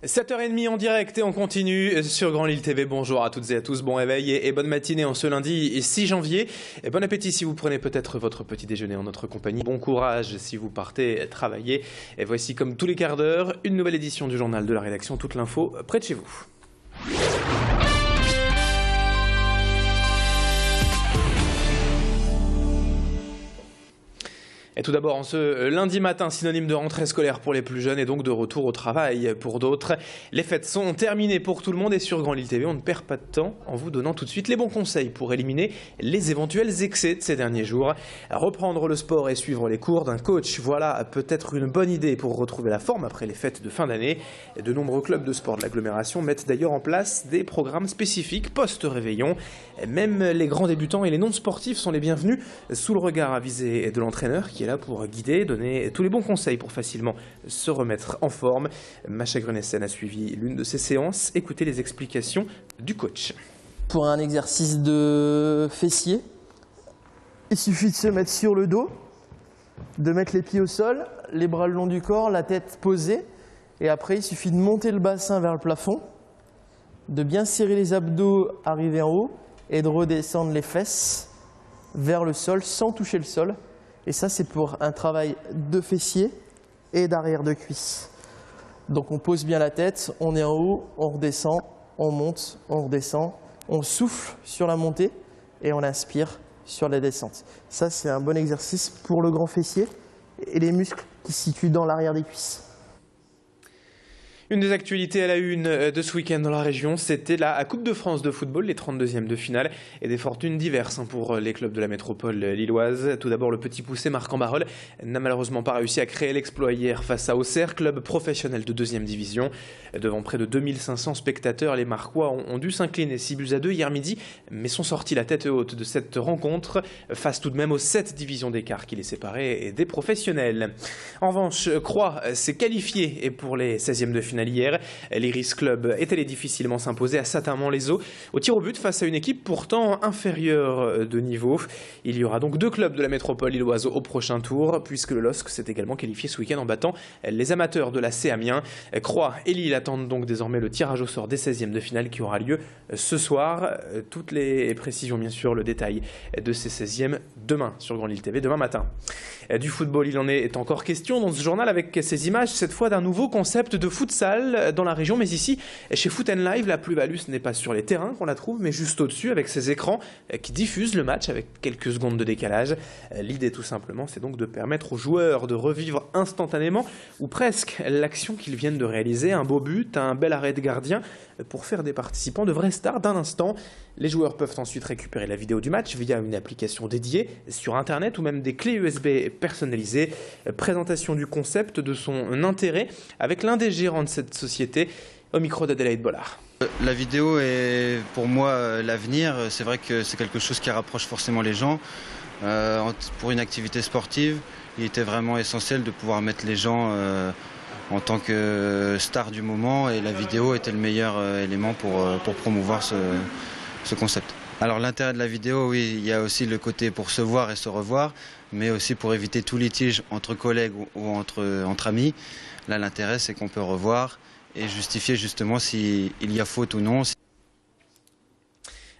7h30 en direct et on continue sur Grand Lille TV. Bonjour à toutes et à tous, bon réveil et bonne matinée en ce lundi 6 janvier. Et bon appétit si vous prenez peut-être votre petit déjeuner en notre compagnie. Bon courage si vous partez travailler. Et voici comme tous les quarts d'heure, une nouvelle édition du journal de la rédaction. Toute l'info près de chez vous. Et tout d'abord, en ce lundi matin, synonyme de rentrée scolaire pour les plus jeunes et donc de retour au travail pour d'autres. Les fêtes sont terminées pour tout le monde et sur Grand Lille TV, on ne perd pas de temps en vous donnant tout de suite les bons conseils pour éliminer les éventuels excès de ces derniers jours. Reprendre le sport et suivre les cours d'un coach, voilà peut-être une bonne idée pour retrouver la forme après les fêtes de fin d'année. De nombreux clubs de sport de l'agglomération mettent d'ailleurs en place des programmes spécifiques post-réveillon. Même les grands débutants et les non-sportifs sont les bienvenus sous le regard avisé de l'entraîneur qui est là pour guider, donner tous les bons conseils pour facilement se remettre en forme. Macha Grenessen a suivi l'une de ces séances. Écoutez les explications du coach. Pour un exercice de fessier, il suffit de se mettre sur le dos, de mettre les pieds au sol, les bras le long du corps, la tête posée. Et après, il suffit de monter le bassin vers le plafond, de bien serrer les abdos, arriver en haut, et de redescendre les fesses vers le sol sans toucher le sol. Et ça, c'est pour un travail de fessier et d'arrière de cuisse. Donc on pose bien la tête, on est en haut, on redescend, on monte, on redescend, on souffle sur la montée et on inspire sur la descente. Ça, c'est un bon exercice pour le grand fessier et les muscles qui se situent dans l'arrière des cuisses. Une des actualités à la une de ce week-end dans la région, c'était la Coupe de France de football, les 32e de finale, et des fortunes diverses pour les clubs de la métropole lilloise. Tout d'abord, le petit poussé Marc Ambarol n'a malheureusement pas réussi à créer l'exploit hier face à Auxerre, club professionnel de 2e division. Devant près de 2500 spectateurs, les Marquois ont dû s'incliner 6-2 hier midi, mais sont sortis la tête haute de cette rencontre, face tout de même aux 7 divisions d'écart qui les séparaient des professionnels. En revanche, Croix s'est qualifié et pour les 16e de finale hier. L'Iris Club est allé difficilement s'imposer à Saint-Amand-les-Eaux au tir au but face à une équipe pourtant inférieure de niveau. Il y aura donc 2 clubs de la métropole lilloise au prochain tour, puisque le LOSC s'est également qualifié ce week-end en battant les amateurs de la C Amiens. Croix et Lille attendent donc désormais le tirage au sort des 16e de finale qui aura lieu ce soir. Toutes les précisions, bien sûr, le détail de ces 16e demain sur Grand Lille TV, demain matin. Du football, il en est encore question dans ce journal avec ces images, cette fois d'un nouveau concept de futsal dans la région, mais ici, chez Foot & Live, la plus-value, ce n'est pas sur les terrains qu'on la trouve, mais juste au-dessus, avec ces écrans qui diffusent le match avec quelques secondes de décalage. L'idée, tout simplement, c'est donc de permettre aux joueurs de revivre instantanément, ou presque, l'action qu'ils viennent de réaliser, un beau but, un bel arrêt de gardien, pour faire des participants de vrais stars d'un instant. Les joueurs peuvent ensuite récupérer la vidéo du match via une application dédiée sur Internet ou même des clés USB personnalisées. Présentation du concept, de son intérêt, avec l'un des gérants de cette société, au micro d'Adélaïde Bollard. La vidéo est pour moi l'avenir. C'est vrai que c'est quelque chose qui rapproche forcément les gens. Pour une activité sportive, il était vraiment essentiel de pouvoir mettre les gens en tant que star du moment, et la vidéo était le meilleur élément pour promouvoir ce concept. Alors l'intérêt de la vidéo, oui, il y a aussi le côté pour se voir et se revoir, mais aussi pour éviter tout litige entre collègues ou entre amis. Là, l'intérêt, c'est qu'on peut revoir et justifier justement s'il y a faute ou non.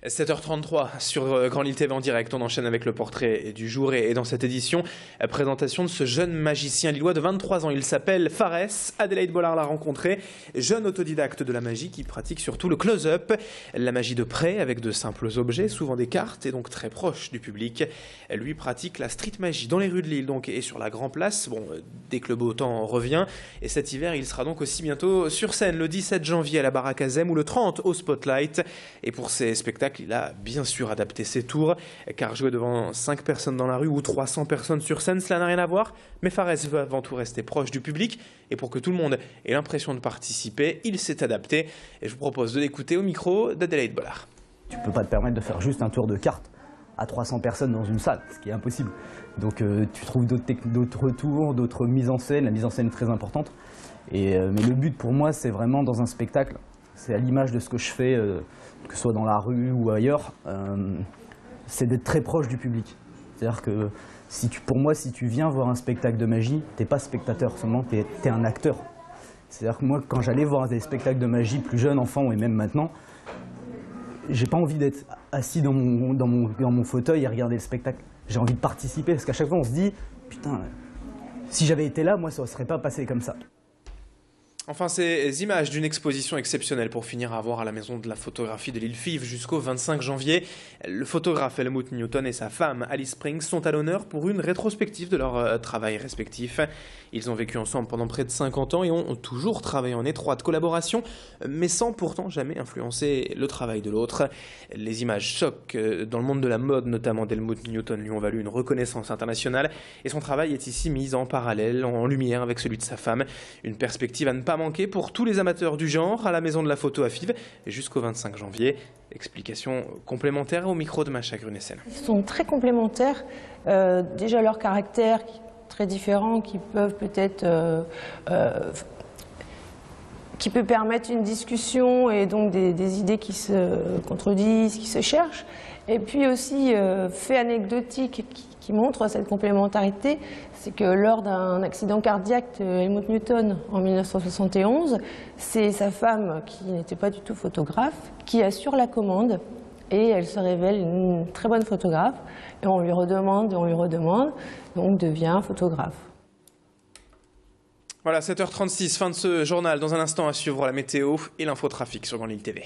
7h33 sur Grand Lille TV en direct, on enchaîne avec le portrait du jour et dans cette édition, présentation de ce jeune magicien lillois de 23 ans. Il s'appelle Fares, Adélaïde Bollard l'a rencontré, jeune autodidacte de la magie qui pratique surtout le close-up, la magie de près avec de simples objets, souvent des cartes et donc très proche du public. Lui pratique la street magie dans les rues de Lille donc, et sur la Grand Place, bon, dès que le beau temps revient. Et cet hiver, il sera donc aussi bientôt sur scène le 17 janvier à la Baraque Azem ou le 30 au Spotlight. Et pour ces spectacles, il a bien sûr adapté ses tours, car jouer devant 5 personnes dans la rue ou 300 personnes sur scène, cela n'a rien à voir. Mais Fares veut avant tout rester proche du public, et pour que tout le monde ait l'impression de participer, il s'est adapté. Et je vous propose de l'écouter au micro d'Adélaïde Bollard. Tu ne peux pas te permettre de faire juste un tour de cartes à 300 personnes dans une salle, ce qui est impossible. Donc tu trouves d'autres tours, d'autres mises en scène. La mise en scène est très importante. Mais le but pour moi, c'est vraiment dans un spectacle, c'est à l'image de ce que je fais, que ce soit dans la rue ou ailleurs, c'est d'être très proche du public. C'est-à-dire que pour moi, si tu viens voir un spectacle de magie, tu n'es pas spectateur seulement, tu es un acteur. C'est-à-dire que moi, quand j'allais voir des spectacles de magie plus jeune, enfant et même maintenant, j'ai pas envie d'être assis dans mon fauteuil et regarder le spectacle. J'ai envie de participer parce qu'à chaque fois on se dit putain, si j'avais été là, moi ça ne serait pas passé comme ça. Enfin, ces images d'une exposition exceptionnelle pour finir à voir à la Maison de la photographie de l'île Fives jusqu'au 25 janvier. Le photographe Helmut Newton et sa femme Alice Springs sont à l'honneur pour une rétrospective de leur travail respectif. Ils ont vécu ensemble pendant près de 50 ans et ont toujours travaillé en étroite collaboration, mais sans pourtant jamais influencer le travail de l'autre. Les images choquent dans le monde de la mode, notamment d'Helmut Newton, lui ont valu une reconnaissance internationale et son travail est ici mis en parallèle, en lumière avec celui de sa femme. Une perspective à ne pas manquer pour tous les amateurs du genre à la Maison de la Photo à Fives jusqu'au 25 janvier. Explication complémentaire au micro de Macha Grunessen. Ils sont très complémentaires. Déjà leur caractère très différent qui peuvent peut-être qui peut permettre une discussion et donc des idées qui se contredisent, qui se cherchent. Et puis aussi, fait anecdotique qui montre cette complémentarité, c'est que lors d'un accident cardiaque de Helmut Newton en 1971, c'est sa femme, qui n'était pas du tout photographe, qui assure la commande. Et elle se révèle une très bonne photographe. Et on lui redemande, donc devient photographe. Voilà, 7h36, fin de ce journal. Dans un instant, à suivre la météo et l'infotrafic sur Grand Lille TV.